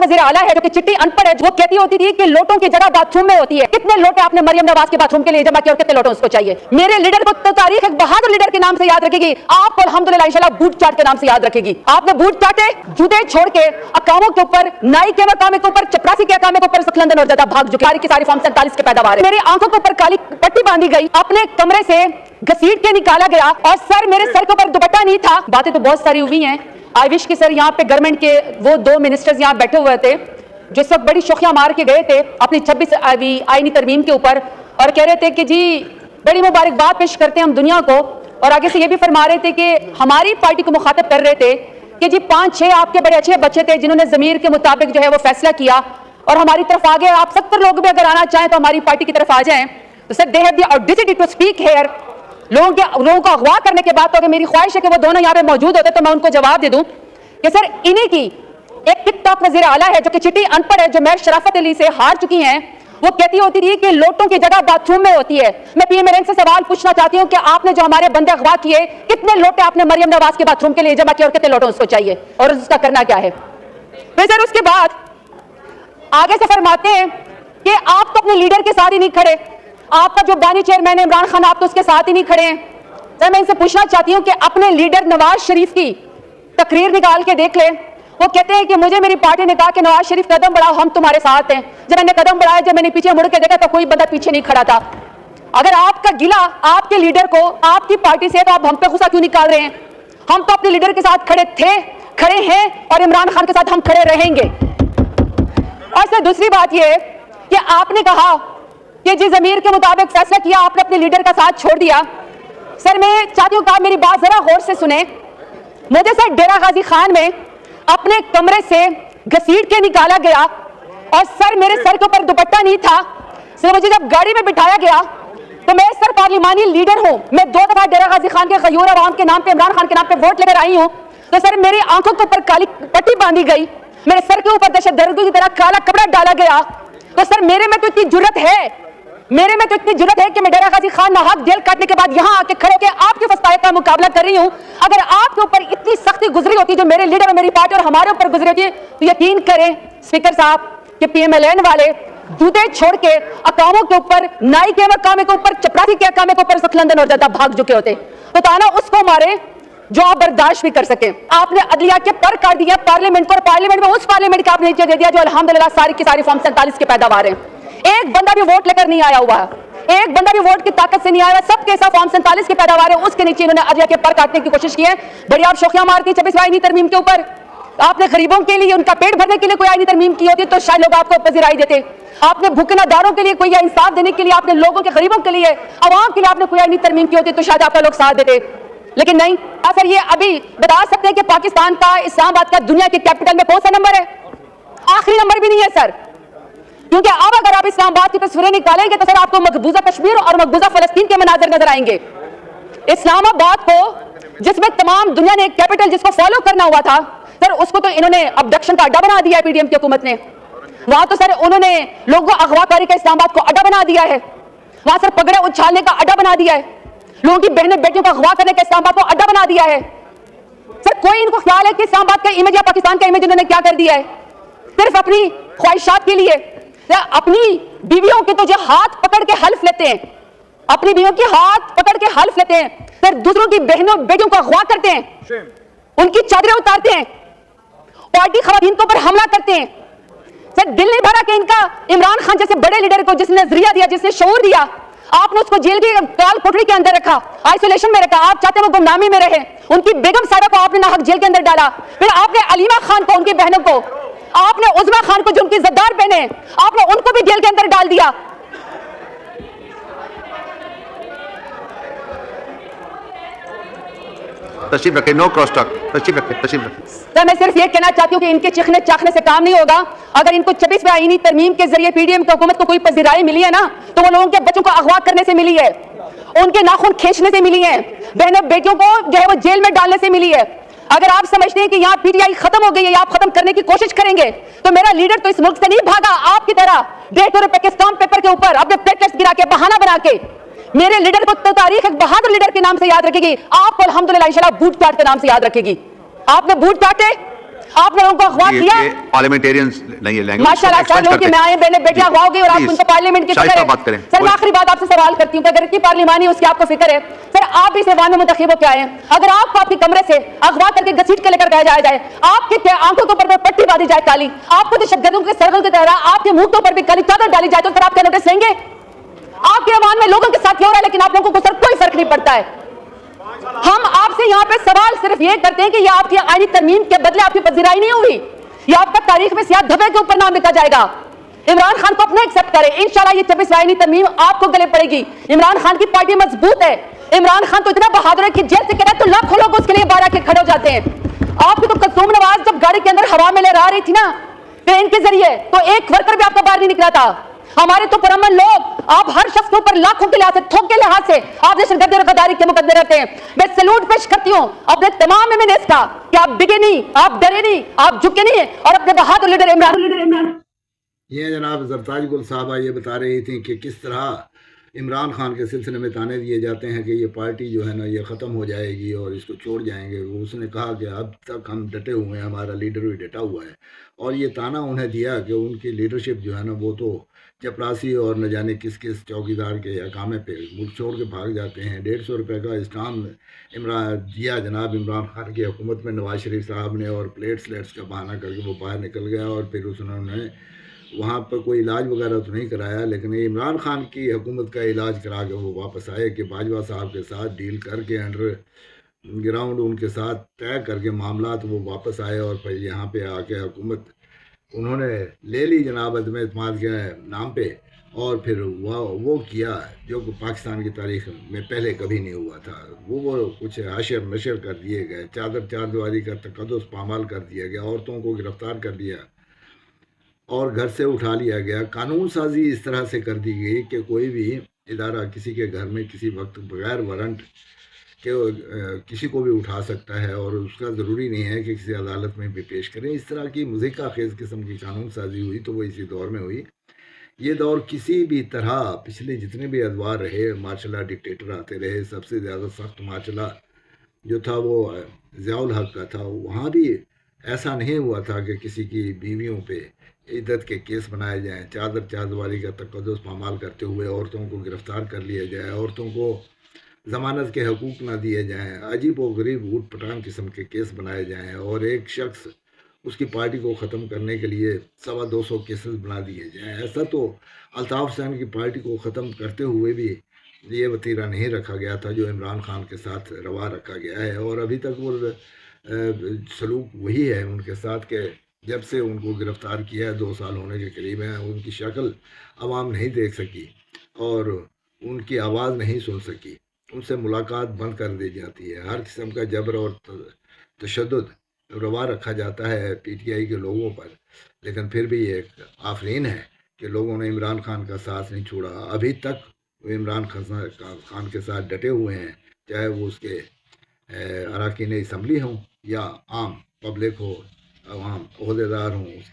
वज़ीर आला है जो कि चिट्टी अनपढ़ है, वो कहती होती थी कि लोटों की जगह बाथरूम में होती है। कितने लोटे आपने मरियम नवाज के बाथरूम के लिए जमा किए और कितने लोटों उसको चाहिए? मेरे लीडर को तो तारीख एक बहादुर लीडर के नाम से याद रखेगी, आपको अल्हम्दुलिल्लाह इंशाल्लाह बूट चाट के नाम से याद रखेगी। आपने बूट चाटे, जूते छोड़ के अकामों के ऊपर, नाई के मकामे के ऊपर, चपरासी के अकामे के ऊपर लंदन और ज्यादा भाग चुके। की सारी फॉर्म 47 के पैदावार है। मेरी आंखों के ऊपर काली पट्टी बांधी गई, अपने कमरे से घसीट के निकाला गया और सर मेरे सर के ऊपर दुपट्टा नहीं था। बातें तो बहुत सारी हुई हैं। आई विश कि सर यहाँ पे गवर्नमेंट के वो 2 मिनिस्टर्स यहाँ बैठे हुए थे जो इस वक्त बड़ी शोखियां मार के गए थे अपनी 26 आईनी तरमीम के ऊपर और कह रहे थे कि जी बड़ी मुबारकबाद पेश करते हैं हम दुनिया को, और आगे से ये भी फरमा रहे थे कि हमारी पार्टी को मुखातब कर रहे थे कि जी 5-6 आपके बड़े अच्छे बच्चे थे जिन्होंने ज़मीर के मुताबिक जो है वो फैसला किया और हमारी तरफ आ गए। आप 70 लोग भी अगर आना चाहें तो हमारी पार्टी की तरफ आ जाएं। तो sir they have the audacity to speak here. लोगों को अगवा करने के बाद तो अगर मेरी ख्वाहिश है कि वो दोनों यहाँ पे मौजूद होते तो मैं उनको जवाब दे दूं कि सर इन्हीं की एक टिकटॉक वज़ीर आला है जो कि चिट्टी अनपढ़ है, जो मैं शराफत अली से हार चुकी हैं, वो कहती होती थी कि लोटों की जगह बाथरूम में होती है। मैं पीएमएलएन से सवाल पूछना चाहती हूँ कि आपने जो हमारे बंदे अगवा किए, कितने लोटे आपने मरियम नवाज के बाथरूम के लिए जमा किए और कितने लोटों उसको चाहिए और उसका करना क्या है? फिर सर उसके बाद आगे से फरमाते हैं कि आप तो अपने लीडर के साथ ही नहीं खड़े, आपका जो बानी चेयरमैन है इमरान खान, आप तो उसके साथ ही नहीं खड़े हैं। सर मैं इनसे पूछना चाहती हूँ कि अपने लीडर नवाज शरीफ की तकरीर निकाल के देख ले। वो कहते हैं कि मुझे मेरी पार्टी ने कहा कि नवाज शरीफ कदम बढ़ाओ, हम तुम्हारे साथ हैं। जब मैंने कदम बढ़ाया, जब मैंने पीछे मुड़ के देखा तो कोई बंदा पीछे नहीं खड़ा था। अगर आपका गिला आपके लीडर को आपकी पार्टी से, तो आप हम पे गुस्सा क्यों निकाल रहे हैं? हम तो अपने लीडर के साथ खड़े थे, खड़े हैं और इमरान खान के साथ हम खड़े रहेंगे। और सर दूसरी बात यह है कि आपने कहा कि जी ज़मीर के मुताबिक फैसला किया, आपने अपने लीडर का साथ छोड़ दिया। सर मैं चाहती हूँ कि आप मेरी बात जरा गौर से सुने। मुझे सर डेरा गाजी खान में अपने कमरे से घसीट के निकाला गया और सर मेरे सर के ऊपर दुपट्टा नहीं था। सर मुझे जब गाड़ी में बिठाया गया तो मैं सर पार्लिमानी लीडर हूँ, मैं 2 दफा डेरा गाजी खान के गयूर अवाम के नाम पे, इमरान खान के नाम पे वोट लेकर आई हूँ। तो सर मेरी आंखों के ऊपर काली पट्टी बांधी गई, मेरे सर के ऊपर दहशतगर्दों की तरह काला कपड़ा डाला गया। तो सर मेरे में तो इतनी जुर्रत है कि मैं डेरा गाजी खान नाहक जेल काटने के बाद यहाँ आके खड़े होकर आपके फसाए का मुकाबला कर रही हूँ। अगर आपके ऊपर इतनी सख्ती गुजरी होती जो मेरे लीडर और मेरी पार्टी और हमारे ऊपर गुजरी होती तो यकीन करें स्पीकर साहब कि पीएमएलएन वाले जूते छोड़ के अकामों के ऊपर, नाई के मकामे के ऊपर, चपरासी के अकामे के ऊपर लंदन और ज्यादा भाग चुके होते। तो ताना उसको मारे जो आप बर्दाश्त भी कर सके। आपने अदलिया के पर काट दिया पार्लियामेंट को, और पार्लियामेंट में उस पार्लियामेंट का आपने नीचे दे दिया जो अल्हम्दुलिल्लाह सारी की सारी फॉर्म 47 के पैदावार है। एक बंदा भी वोट लेकर नहीं आया हुआ, एक बंदा भी वोट की ताकत से नहीं आया, सबके साथ फॉर्म 47 के पैदावार है, उसके नीचे इन्होंने अदलिया के पर काटने की कोशिश की है। बड़ी आप शोखियां मारती 26 आईनी तरमीम के ऊपर। आपने गरीबों के लिए, उनका पेट भरने के लिए कोई आईनी तरमीम की होती तो शायद लोग आपको पजीराई देते। आपने भूखनादारों के लिए कोई इंसाफ देने के लिए, आपने लोगों के, गरीबों के लिए, अवाम के लिए आपने कोई आईनी तरमीम की होती तो शायद आपका लोग साथ देते, लेकिन नहीं। सर ये अभी बता सकते हैं कि पाकिस्तान का, इस्लामाबाद का दुनिया की कैपिटल में कौन सा नंबर है? आखिरी नंबर भी नहीं है सर, क्योंकि अब अगर आप इस्लामाबाद की तस्वीरें निकालेंगे तो सर आपको मकबूजा कश्मीर और मकबूजा फलस्तीन के मनाजर नजर आएंगे। इस्लामाबाद को, जिसमें तमाम दुनिया ने एक कैपिटल जिसको फॉलो करना हुआ था सर, उसको तो इन्होंने अबडक्शन का अड्डा बना दिया है पीडीएम की हुकूमत ने। वहां तो सर उन्होंने लोगों को अगवाकारी का इस्लामाबाद को अड्डा बना दिया है। वहां सर पगड़े उछालने का अड्डा बना दिया है, लोगों की बहनें बेटियों को अगवा करने का इस्लामाबाद को अड्डा बना दिया है। सर कोई इनको ख्याल है कि इस्लामाबाद का इमेज या पाकिस्तान का इमेज इन्होंने क्या कर दिया है? सिर्फ अपनी ख्वाहिशात के लिए अपनी बीवियों के तो जो हाथ पकड़ के हल्फ लेते हैं, अपनी बीवियों के हाथ पकड़ के हल्फ लेते हैं, फिर दूसरों की बहनों बेटियों को अगवा करते हैं, उनकी चादरें उतारते हैं, पार्टी खवातीन के ऊपर हमला करते हैं। सर दिल नहीं भरा कि इनका इमरान खान जैसे बड़े लीडर को, जिसने नजरिया दिया, जिसने शऊर दिया, आपने उसको जेल की काल कोठरी के अंदर रखा, आइसोलेशन में रखा। आप चाहते हैं वो गुमनामी में रहे। उनकी बेगम सारा को आपने नाहक जेल के अंदर डाला। फिर आपने अलीमा खान को, उनकी बहनों को, आपने उज़मा खान को, जो उनकी ज़द्दार बहनें, आपने उनको भी जेल के अंदर डाल दिया। तशरीफ रखें, नो क्रॉस टॉक, तशरीफ रखें। तो मैं सिर्फ ये कहना चाहती हूँ कि इनके चिखने चाखने से काम नहीं होगा। अगर इनको 26 आईनी तरमीम के जरिए पीडीएम की हुकूमत को कोई पजीराई मिली है ना, तो वो लोगों के बच्चों को अगवा करने से मिली है, उनके नाखून खींचने से मिली है, बहनों बेटियों को जो है वो जेल में डालने से मिली है। अगर आप समझते हैं कि यहाँ पीटीआई खत्म हो गई है, आप खत्म करने की कोशिश करेंगे, तो मेरा लीडर तो इस मुल्क से नहीं भागा आपकी तरह 150 रुपए के स्टाम्प पेपर के ऊपर अपने प्लेटलेट्स गिरा के, बहाना बना के। मेरे लीडर को तो तारीख एक बहादुर लीडर के नाम से याद रखेगी, आपको अल्हम्दुलिल्लाह इंशाल्लाह बूट चाट के नाम से याद रखेगी। आपने बूट चाटे, आप लोगों को अगवा किया। पार्लियामेंटेरियंस नहीं है लैंग्वेज माशाल्लाह सर, लोग मैं आए बेटे बेटियां अगवा हो गई और आप उनको पार्लियामेंट की फिक्र है। बात करें सर मैं आखिरी बात आपसे सवाल करती हूँ कि अगर इतनी पार्लिमानी उसकी आपको फिक्र है, सर आप इस ऐवान में मुंतखब हो के आए हैं, अगर आपको आपके कमरे से अगवा करके घसीट के लेकर गया जाए, आपके आंखों के ऊपर पट्टी बांधी जाए काली, आपको दहशतगर्दों के सरगल की तरह आपके मुंह के ऊपर भी काली चादर डाली जाए, तो सर आप क्या नोटिस लेंगे? आपके ऐवान में लोगों के साथ हो रहा है, लेकिन आप लोगों को सर कोई फर्क नहीं पड़ता है। हम आपसे यहाँ पे सवाल सिर्फ ये करते हैं कि ये आपकी आईनी तरमीम के बदले आपकी पजीराई नहीं हुई, ये आपका तारीख में सियाह धब्बे के ऊपर नाम लिखा जाएगा। इमरान खान को अपना एक्सेप्ट करें, इंशाल्लाह ये 26 आईनी तरमीम आपको गले पड़ेगी। इमरान खान की पार्टी मजबूत है, इमरान खान तो इतना बहादुर है कि जेल से कहता है तो लाखों लोग उसके लिए बाहर आके खड़े हो जाते हैं। आपकी तो कसूम नवाज जब गाड़ी के अंदर हवा में लहरा रही थी ना ट्रेन के जरिए, तो एक वर्कर भी आपका बाहर नहीं निकला था। हमारे तो पुरअमन लोग, आप हर शख्स के ऊपर लाखों के लिहाज से, थोक के लिहाज से आप दहशतगर्दी और गद्दारी के मुकदमे रहते हैं। मैं सैल्यूट पेश करती हूँ अपने तमाम एमएनएस का कि आप डिगे नहीं, आप डरे नहीं, आप झुके नहीं और अपने बहादुर लीडर इमरान। ये जनाब ज़रताज गुल साहबा ये बता रही थी कि किस तरह इमरान खान के सिलसिले में ताने दिए जाते हैं कि ये पार्टी जो है ना ये ख़त्म हो जाएगी और इसको छोड़ जाएंगे। उसने कहा कि अब तक हम डटे हुए हैं, हमारा लीडर भी डटा हुआ है, और ये ताना उन्हें दिया कि उनकी लीडरशिप जो है ना वो तो चपरासी और न जाने किस किस चौकीदार के अकामे पे मुल्क छोड़ के भाग जाते हैं। 150 रुपये का स्टाम्प इमरान दिया जनाब इमरान खान की हुकूमत में नवाज शरीफ साहब ने, और प्लेट्स का बहाना करके वो बाहर निकल गया और फिर उन्होंने वहाँ पर कोई इलाज वगैरह तो नहीं कराया, लेकिन इमरान खान की हुकूमत का इलाज करा के वो वापस आए कि बाजवा साहब के साथ डील करके अंडर ग्राउंड उनके साथ तय करके मामला, तो वो वापस आए और फिर यहाँ पे आके हुकूमत उन्होंने ले ली जनाब अदम एतमाद के नाम पे, और फिर वो किया जो पाकिस्तान की तारीख में पहले कभी नहीं हुआ था। वो कुछ हशर नशर कर दिए गए, चार दीवारी का तकद्दुस पामाल कर दिया गया, औरतों को गिरफ्तार कर लिया और घर से उठा लिया गया। कानून साजी इस तरह से कर दी गई कि कोई भी इदारा किसी के घर में किसी वक्त बगैर वारंट के किसी को भी उठा सकता है, और उसका ज़रूरी नहीं है कि किसी अदालत में भी पेश करें। इस तरह की मुज़ीका खेज़ किस्म की कानून साजी हुई तो वो इसी दौर में हुई। ये दौर किसी भी तरह पिछले जितने भी अदवार रहे, मार्शल डिक्टेटर आते रहे, सबसे ज़्यादा सख्त मार्शल जो था वो ज़ियाउल हक का था। वहाँ भी ऐसा नहीं हुआ था कि किसी की बीवियों पे इद्दत के केस बनाए जाएं, चार दीवारी का तकद्दुस पामाल करते हुए औरतों को गिरफ़्तार कर लिया जाए, औरतों को ज़मानत के हकूक़ ना दिए जाएं, अजीब व गरीब ऊट पटांग किस्म के केस बनाए जाएं, और एक शख्स उसकी पार्टी को ख़त्म करने के लिए 250 केसेस बना दिए जाएं। ऐसा तो अल्ताफ़ हुसैन की पार्टी को ख़त्म करते हुए भी ये वतीरा नहीं रखा गया था जो इमरान खान के साथ रवा रखा गया है, और अभी तक वो सलूक वही है उनके साथ के जब से उनको गिरफ़्तार किया है 2 साल होने के करीब हैं। उनकी शक्ल आवाम नहीं देख सकी और उनकी आवाज़ नहीं सुन सकी, उनसे मुलाकात बंद कर दी जाती है, हर किस्म का जबर और तशद्दुद रवा रखा जाता है PTI के लोगों पर। लेकिन फिर भी ये आफरीन है कि लोगों ने इमरान खान का साथ नहीं छोड़ा, अभी तक वो इमरान खान के साथ डटे हुए हैं, चाहे वो उसके अरकान असम्बली हों या आम पब्लिक हो, आम ओहदेदार हों, उसके